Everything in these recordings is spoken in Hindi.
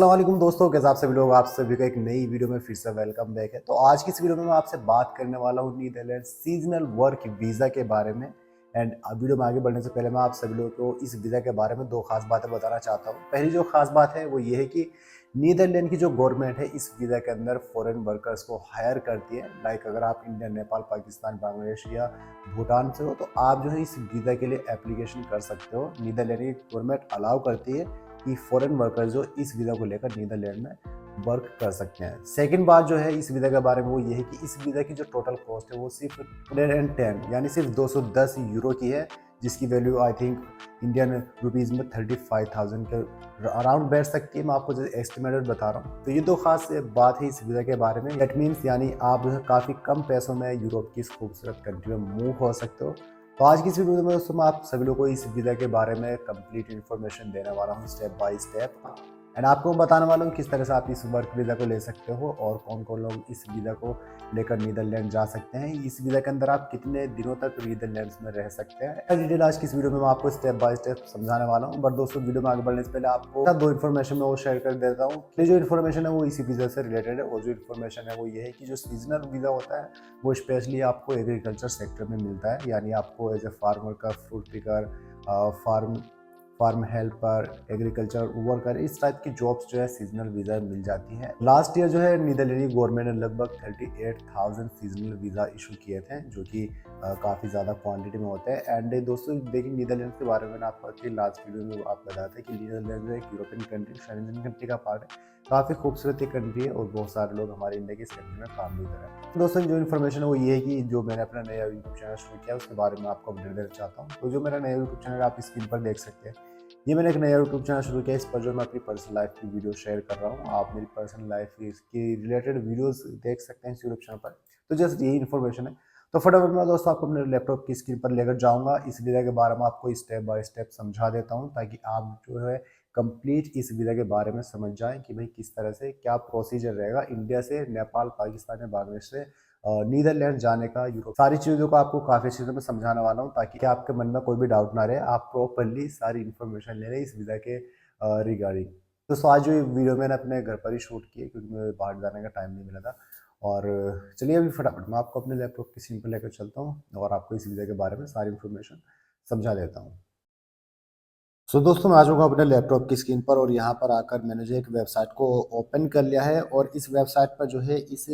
अस्सलाम दोस्तों, कैसे आप सभी लोग। आप सभी का एक नई वीडियो में फिर से वेलकम बैक है। तो आज की इस वीडियो में मैं आपसे बात करने वाला हूँ नीदरलैंड सीजनल वर्क वीज़ा के बारे में। एंड वीडियो में आगे बढ़ने से पहले मैं आप सभी लोगों को इस वीज़ा के बारे में दो खास बातें बताना चाहता हूँ। पहली जो खास बात है वो ये है कि नीदरलैंड की जो गवर्नमेंट है इस वीज़ा के अंदर फॉरेन वर्कर्स को हायर करती है। लाइक अगर आप इंडिया, नेपाल, पाकिस्तान, बांग्लादेश या भूटान से हो तो आप जो है इस वीज़ा के लिए एप्लीकेशन कर सकते हो। नीदरलैंड की गवर्नमेंट अलाउ करती है कि फॉरेन वर्कर जो इस वीज़ा को लेकर नीदरलैंड में वर्क कर सकते हैं। सेकंड बात जो है इस वीज़ा के बारे में वो ये है कि इस वीज़ा की जो टोटल कॉस्ट है वो सिर्फ 110 यानी सिर्फ 210 यूरो की है, जिसकी value I think Indian rupees में 35,000 के अराउंड बैठ सकती है। मैं आपको जैसे एस्टिमेटेड बता रहा हूँ। तो ये दो खास बात है इस वीज़ा के बारे में। दैट मीन्स यानी आप जो है काफ़ी कम पैसों में यूरोप की इस खूबसूरत कंट्री में मूव हो सकते हो। तो आज की इस वीडियो में दोस्तों मैं आप सभी लोगों को इस वीज़ा के बारे में कंप्लीट इन्फॉर्मेशन देने वाला हूँ स्टेप बाय स्टेप। एंड आपको बताने वाला हूँ किस तरह से आप इस वर्क वीज़ा को ले सकते हो और कौन कौन लोग इस वीज़ा को लेकर नीदरलैंड जा सकते हैं। इस वीज़ा के अंदर आप कितने दिनों तक नीदरलैंड में रह सकते हैं। डिटेल आज की इस वीडियो में मैं आपको स्टेप बाय स्टेप समझाने वाला हूँ। बट दोस्तों वीडियो में आगे बढ़ने से पहले आपको दो इन्फॉर्मेशन मैं वो शेयर कर देता हूँ। ये जो इन्फॉर्मेशन है वो इसी वीज़ा से रिलेटेड है और जो इन्फॉर्मेशन है वो ये है कि जो सीजनल वीज़ा होता है वो स्पेशली आपको एग्रीकल्चर सेक्टर में मिलता है। यानी आपको एज ए फार्मर का fruit picker, farm farm helper, agriculture worker, इस टाइप की जॉब्स जो है सीजनल वीज़ा मिल जाती हैं। लास्ट ईयर जो है नीदरलैंड गवर्नमेंट ने लगभग 38,000 सीजनल वीज़ा इशू किए थे, जो कि काफ़ी ज़्यादा क्वांटिटी में होते हैं। एंड दोस्तों देखिए नीदरलैंड के बारे में आपको लास्ट वीडियो में आप बताया था कि नीदरलैंड जो एक यूरोपियन कंट्री, शेंजन कंट्री का पार्ट है। काफ़ी खूबसूरत कंट्री है और बहुत सारे लोग हमारे इंडिया की इस कंट्री में काम भी कर रहे हैं। दोस्तों जो इन्फॉर्मेशन है वो ये है कि जो मैंने अपना नया यूट्यूब चैनल शुरू किया उसके बारे में आपको अपडेट देना चाहता हूँ। तो जो मेरा नया यूट्यूब चैनल आप स्क्रीन पर देख सकते हैं, ये मैंने एक नया यूट्यूब चैनल शुरू किया। इस पर जो मैं अपनी पर्सनल लाइफ की वीडियो शेयर कर रहा हूँ, आप मेरी पर्सनल लाइफ की रिलेटेड वीडियोस देख सकते हैं इस यूट्यूब चैनल पर। तो जस्ट यही इन्फॉर्मेशन है। तो फटाफट मैं दोस्तों आपको अपने लैपटॉप की स्क्रीन पर लेकर जाऊंगा। इस वीज़ा के बारे में आपको स्टेप बाय स्टेप समझा देता हूँ ताकि आप जो है कंप्लीट इस वीज़ा के बारे में समझ जाएं कि भाई किस तरह से क्या प्रोसीजर रहेगा इंडिया से नेपाल, पाकिस्तान या बांग्लादेश से नीदरलैंड जाने का, यूरोप, सारी चीज़ों को आपको काफ़ी चीज़ों में समझाने वाला हूँ ताकि आपके मन में कोई भी डाउट ना रहे। आप प्रॉपरली सारी इन्फॉर्मेशन ले रहे इस वीज़ा के रिगार्डिंग। तो आज जो ये वीडियो मैंने अपने घर पर ही शूट की है क्योंकि मुझे बाहर जाने का टाइम नहीं मिला था। और चलिए अभी फटाफट मैं आपको अपने लैपटॉप की स्क्रीन पर लेकर चलता हूँ और आपको इस वीज़ा के बारे में सारी इन्फॉर्मेशन समझा देता हूँ। दोस्तों मैं आ चुका हूँ अपने लैपटॉप की स्क्रीन पर और यहाँ पर आकर मैंने जो एक वेबसाइट को ओपन कर लिया है और इस वेबसाइट पर जो है इस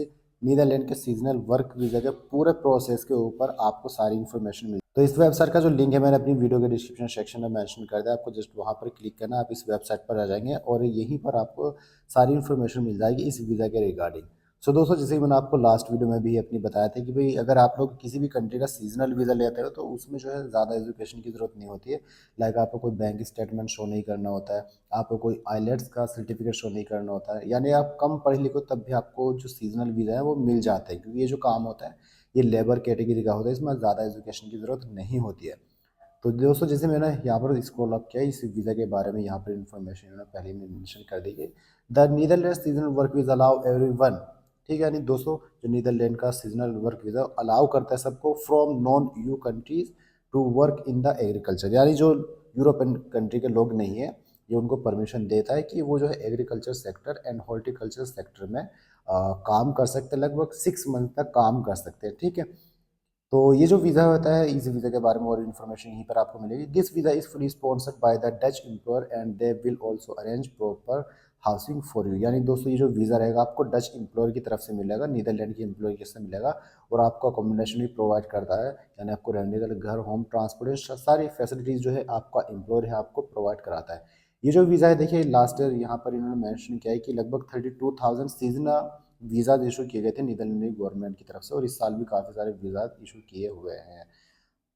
नीदरलैंड के सीजनल वर्क वीज़ा के पूरे प्रोसेस के ऊपर आपको सारी इन्फॉर्मेशन मिल। तो इस वेबसाइट का जो लिंक है मैंने अपनी वीडियो के डिस्क्रिप्शन सेक्शन में मेंशन कर दिया। आपको जस्ट वहाँ पर क्लिक करना, आप इस वेबसाइट पर आ जाएंगे और यहीं पर आपको सारी इन्फॉर्मेशन मिल जाएगी इस वीज़ा के रिगार्डिंग। दोस्तों जैसे कि मैंने आपको लास्ट वीडियो में भी अपनी बताया था कि भाई अगर आप लोग किसी भी कंट्री का सीजनल वीज़ा लेते हो तो उसमें जो है ज़्यादा एजुकेशन की ज़रूरत नहीं होती है। लाइक आपको कोई बैंक स्टेटमेंट शो नहीं करना होता है, आपको कोई आईलेट्स का सर्टिफिकेट शो नहीं करना होता है, यानी आप कम पढ़े लिखो तब भी आपको जो सीजनल वीज़ा है वो मिल जाता है क्योंकि ये जो काम होता है ये लेबर कैटेगरी का होता है, इसमें ज़्यादा एजुकेशन की ज़रूरत नहीं होती है। तो दोस्तों जैसे मैंने यहाँ पर स्क्रॉल अप किया इस वीज़ा के बारे में, यहाँ पर इन्फॉर्मेशन इन्होंने पहले ही मेंशन कर दी है। The Netherland seasonal work visa allow everyone. ठीक है, यानी दोस्तों जो नीदरलैंड का सीजनल वर्क वीज़ा अलाउ करता है सबको from non EU countries to work in the agriculture, यानी जो यूरोपियन कंट्री के लोग नहीं है ये उनको परमिशन देता है कि वो जो है agriculture sector and horticulture sector में काम कर सकते हैं, लगभग 6 मंथ तक काम कर सकते हैं। ठीक है, तो ये जो वीज़ा होता है इस वीज़ा के बारे में और इन्फॉर्मेशन यहीं पर आपको मिलेगी। This visa is fully sponsored by the Dutch employer and they will also arrange proper housing for you. यानी दोस्तों ये जो वीज़ा रहेगा आपको डच एम्प्लॉयर की तरफ से मिलेगा, नीदरलैंड की एम्प्लॉयर की से मिलेगा और आपको अकोमोडेशन भी प्रोवाइड करता है। यानी आपको रहने का घर, होम, ट्रांसपोर्टेशन, सारी फैसिलिटीज़ जो है आपका एम्प्लॉयर है आपको प्रोवाइड कराता है। ये जो वीज़ा है देखिए लास्ट ईयर यहाँ पर इन्होंने मेंशन किया है कि लगभग 32,000 सीजनल वीज़ा इशू किए गए थे नीदरलैंड गवर्नमेंट की तरफ से और इस साल भी काफ़ी सारे वीज़ा इशू किए हुए हैं।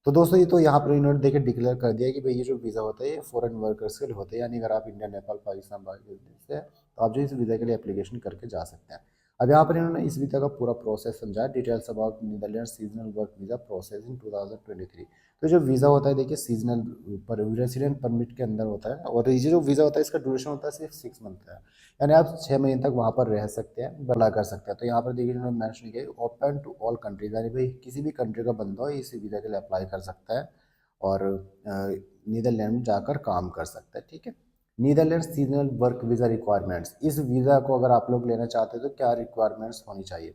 तो दोस्तों ये तो यहाँ पर इन्होंने देखिए डिक्लेयर कर दिया कि भाई ये जो वीज़ा होता है ये फॉरेन वर्कर्स के लिए होता है, यानी अगर आप इंडिया, नेपाल, पाकिस्तान, बांग्लादेश से हैं तो आप जो इस वीज़ा के लिए एप्लीकेशन करके जा सकते हैं। अब यहाँ पर इन्होंने इस वीज़ा का पूरा प्रोसेस समझाया, details about Netherland seasonal work visa process in 2023। तो जो वीज़ा होता है देखिए सीजनल पर रेसिडेंट परमिट के अंदर होता है और ये जो वीज़ा होता है इसका ड्यूरेशन होता है सिर्फ 6 मंथ का है, यानी आप 6 महीने तक वहाँ पर रह सकते हैं, बला कर सकते हैं। तो यहाँ पर देखिए इन्होंने मेंशन किया ओपन टू ऑल कंट्रीज, यानी भाई किसी भी कंट्री का बंदा हो इस वीज़ा के लिए अप्लाई कर सकता है और नीदरलैंड में जाकर काम कर सकता है। ठीक है, Netherland seasonal work visa requirements, इस वीज़ा को अगर आप लोग लेना चाहते हो तो क्या रिक्वायरमेंट्स होनी चाहिए।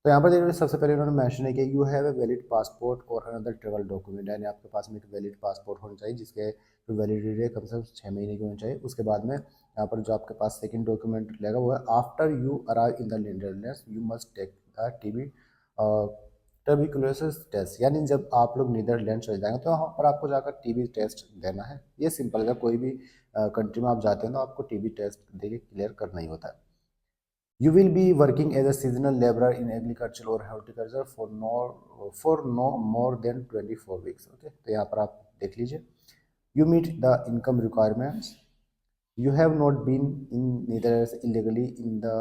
तो यहाँ पर देखिए सबसे पहले उन्होंने मेंशन है कि you have a valid passport और अनदर ट्रेवल डॉक्यूमेंट, यानी आपके पास में एक वैलिड पासपोर्ट होना चाहिए जिसके जो वैलिडिटी है कम से कम 6 महीने की होनी चाहिए। उसके बाद में यहाँ पर जो आपके पास सेकंड डॉक्यूमेंट लगेगा वो है after you arrive in the Netherlands you must take the TB tuberculosis test, यानी जब आप लोग नीदरलैंड चले जाएंगे तो वहाँ पर आपको जाकर टीबी टेस्ट देना है। ये सिंपल है, कोई भी कंट्री में आप जाते हैं तो आपको टीबी टेस्ट देके क्लियर करना ही होता है। You will be working as a seasonal laborer in agriculture or horticulture for no more than 24 weeks. Okay, तो यहाँ पर आप देख लीजिए। You meet the income requirements. You have not been in Netherlands illegally in the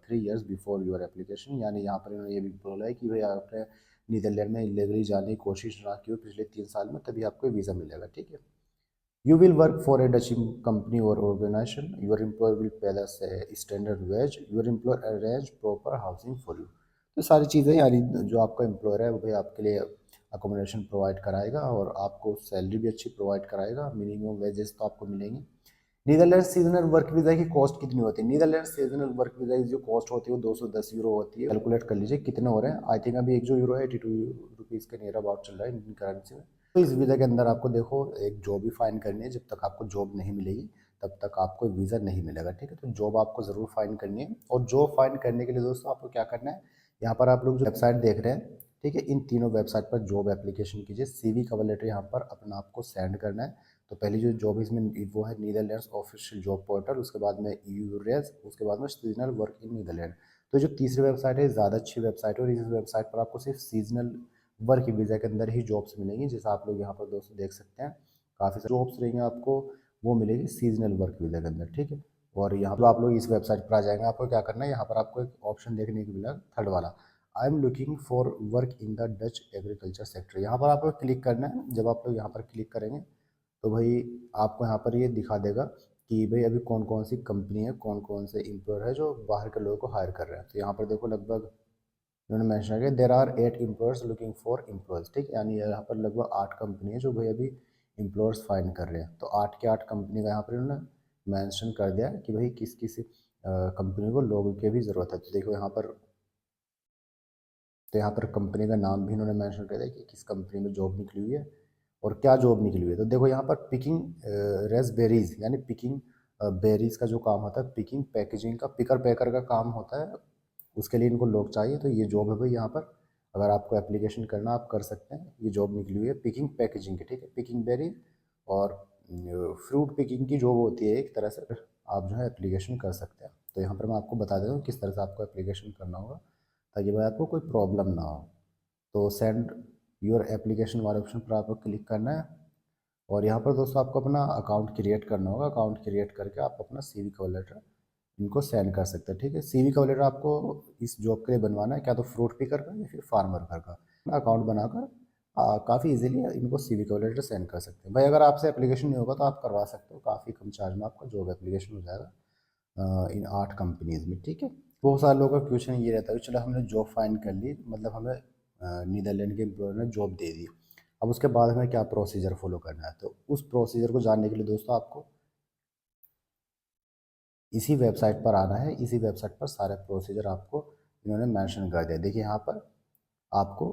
3 years before your application. यानी यहाँ पर इन्होंने ये भी बोला है कि भाई आपने नीदरलैंड में इलीगली जाने की कोशिश ना की हो पिछले 3 साल में, तभी आपको वीज़ा मिलेगा। ठीक है। You will work for a Dutch company or organization. Your employer will pay the standard wage. Your employer arrange proper housing for you. तो सारी चीज़ें, यानी जो आपका एम्प्लॉयर है वो भाई आपके लिए अकोमोडेशन प्रोवाइड कराएगा और आपको सैलरी भी अच्छी प्रोवाइड कराएगा, मिनिमम वेजेस तो आपको मिलेंगी। नीदरलैंड सीजनल वर्क वीज़ा की कॉस्ट कितनी होती है। नीदरलैंड सीजनल वर्क वीज़ा की जो कॉस्ट होती है वो 210 यूरो होती है। कैलकुलेट कर लीजिए कितने हो रहे हैं। आई थिंक अभी एक जो यूरो है 82 रुपीज़ के नियर अबाउट चल रहा है इंडियन करेंसी में। तो इस वीज़ा के अंदर आपको देखो एक जॉब ही फाइंड करनी है। जब तक आपको जॉब नहीं मिलेगी तब तक आपको वीज़ा नहीं मिलेगा। ठीक है, तो जॉब आपको ज़रूर फाइंड करनी है। और जॉब फाइंड करने के लिए दोस्तों आपको क्या करना है, यहाँ पर आप लोग जो वेबसाइट देख रहे हैं, ठीक है, इन तीनों वेबसाइट पर जॉब एप्लीकेशन कीजिए। CV कवर लेटर यहाँ पर अपना आपको सेंड करना है। तो पहली जो जॉब इसमें वो है नीदरलैंड्स ऑफिशियल जॉब पोर्टल, उसके बाद में यूरेज, उसके बाद में सीजनल वर्क इन नीदरलैंड। तो जो तीसरी वेबसाइट है ज़्यादा अच्छी वेबसाइट है और इस वेबसाइट पर आपको सिर्फ सीजनल वर्क वीज़ा के अंदर ही जॉब्स मिलेंगी। जैसे आप लोग यहाँ पर दोस्तों देख सकते हैं काफ़ी सारी जॉब्स रहेंगी आपको, वो मिलेगी सीजनल वर्क वीज़ा के अंदर। ठीक है, और यहाँ पर आप लोग इस वेबसाइट पर आ जाएंगे, आपको क्या करना है, यहाँ पर आपको एक ऑप्शन देखने को मिला थर्ड वाला, I am looking for work in the Dutch agriculture sector. यहाँ पर आपको क्लिक करना है। जब आप लोग यहाँ पर क्लिक करेंगे तो भाई आपको यहाँ पर ये दिखा देगा कि भाई अभी कौन कौन सी कंपनी है, कौन कौन से एम्प्लॉयर है जो बाहर के लोगों को हायर कर रहे हैं। तो यहाँ पर देखो लगभग उन्होंने मेंशन किया there are 8 employers looking for employees. ठीक, यानी यहाँ पर लगभग 8 कंपनी है जो भाई अभी एम्प्लॉयर्स फाइंड कर रहे हैं। तो 8 के 8 कंपनी का यहाँ पर इन्होंने मेंशन कर दिया कि भाई किस किस कंपनी को लोगों की भी ज़रूरत है। तो देखो यहाँ पर, तो यहाँ पर कंपनी का नाम भी इन्होंने मेंशन कर दिया कि किस कंपनी में जॉब निकली हुई है और क्या जॉब निकली हुई है। तो देखो यहाँ पर पिकिंग रेसबेरीज, यानी पिकिंग बेरीज का जो काम होता है, पिकिंग पैकेजिंग का पिकर पैकर का काम होता है, उसके लिए इनको लोग चाहिए। तो ये जॉब है भाई यहाँ पर, अगर आपको एप्लीकेशन करना आप कर सकते हैं। ये जॉब निकली हुई है पिकिंग पैकेजिंग की। ठीक है, पिकिंग बेरीज और फ्रूट पिकिंग की जॉब होती है एक तरह से, आप जो है एप्लीकेशन कर सकते हैं। तो यहाँ पर मैं आपको बता देता हूँ किस तरह से आपको एप्लीकेशन करना होगा ताकि भाई आपको कोई प्रॉब्लम ना हो। तो सेंड योर एप्लीकेशन वाले ऑप्शन पर आपको क्लिक करना है और यहाँ पर दोस्तों आपको अपना अकाउंट क्रिएट करना होगा। अकाउंट क्रिएट करके आप अपना CV कवर लेटर इनको सेंड कर सकते हैं। ठीक है, CV कवर लेटर आपको इस जॉब के लिए बनवाना है, क्या तो फ्रूट पिकर का या फिर फार्म वर्कर का। अकाउंट बनाकर काफ़ी इजीली इनको CV कवर लेटर सेंड कर सकते हैं। भाई अगर आपसे एप्लीकेशन नहीं होगा तो आप करवा सकते हो, काफ़ी कम चार्ज में आपका जॉब एप्लीकेशन हो जाएगा इन 8 कंपनीज़ में। ठीक है, बहुत सारे लोगों का क्वेश्चन ये रहता है कि चलो हमने जॉब फाइंड कर ली, मतलब हमें नीदरलैंड के एम्प्लॉयर ने जॉब दे दी, अब उसके बाद हमें क्या प्रोसीजर फॉलो करना है। तो उस प्रोसीजर को जानने के लिए दोस्तों आपको इसी वेबसाइट पर आना है। इसी वेबसाइट पर सारे प्रोसीजर आपको इन्होंने मेंशन कर दिया। देखिए यहाँ पर आपको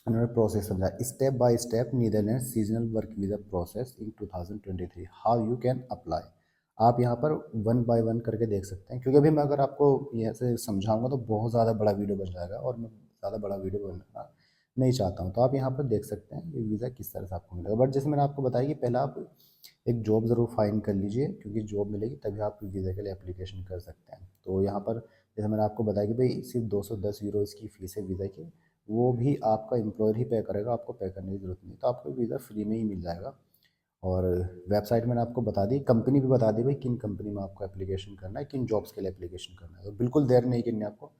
उन्होंने प्रोसेस समझा, step by step Netherland seasonal work visa process in 2023 how you can apply. आप यहाँ पर वन बाय वन करके देख सकते हैं, क्योंकि अभी मैं अगर आपको यहाँ से समझाऊंगा तो बहुत ज़्यादा बड़ा वीडियो बन जाएगा और मैं ज़्यादा बड़ा वीडियो बनाना नहीं चाहता हूँ। तो आप यहाँ पर देख सकते हैं ये वीज़ा किस तरह से आपको मिलेगा। बट जैसे मैंने आपको बताया कि पहले आप एक जॉब ज़रूर फाइंड कर लीजिए, क्योंकि जॉब मिलेगी तभी आप वीज़ा के लिए एप्लीकेशन कर सकते हैं। तो यहाँ पर जैसे मैंने आपको बताया कि भाई सिर्फ 210 यूरो इसकी फ़ीस है वीज़ा की, वो भी आपका एम्प्लॉयर ही पे करेगा, आपको पे करने की ज़रूरत नहीं। तो आपको वीज़ा फ्री में ही मिल जाएगा। और वेबसाइट मैंने आपको बता दी, कंपनी भी बता दी भाई किन कंपनी में आपको एप्लीकेशन करना है, किन जॉब्स के लिए एप्लीकेशन करना है। तो बिल्कुल देर नहीं करनी आपको,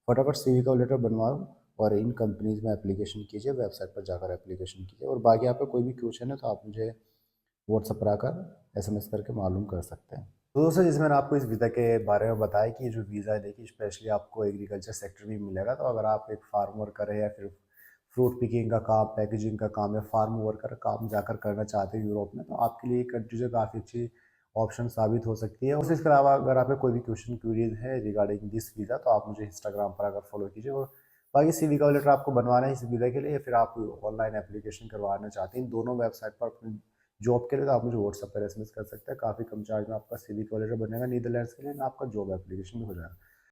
फटाफट CV का लेटर बनवाओ और इन कंपनीज़ में एप्लीकेशन कीजिए, वेबसाइट पर जाकर एप्लीकेशन कीजिए। और बाकी आपका कोई भी क्वेश्चन है तो आप मुझे व्हाट्सएप पर आकर SMS करके मालूम कर सकते हैं। तो दोस्तों जैसे मैंने आपको इस वीज़ा के बारे में बताया कि ये जो वीज़ा है देखिए स्पेशली आपको एग्रीकल्चर सेक्टर में मिलेगा। तो अगर आप एक फार्म वर्कर है या फिर फ्रूट पिकिंग का काम, पैकेजिंग का काम या फार्म वर्कर का काम जाकर करना चाहते हो यूरोप में, तो आपके लिए ये कंट्रीज है काफ़ी अच्छी ऑप्शन साबित हो सकती है। और इसके अलावा अगर आपके कोई भी क्वेश्चन क्यूरीज है रिगार्डिंग दिस वीज़ा तो आप मुझे इंस्टाग्राम पर अगर फॉलो कीजिए। और बाकी CV का लेटर आपको बनवाना है इस वीज़ा के लिए, या फिर आप ऑनलाइन एप्लीकेशन करवाना चाहते हैं इन दोनों वेबसाइट पर अपनी जॉब के लिए, तो आप मुझे व्हाट्सएप पर SMS कर सकते हैं। काफ़ी कम चार्ज में आपका CV का लेटर बनेगा नीदरलैंड्स के लिए, ना आपका जॉब एप्लीकेशन भी हो जाएगा।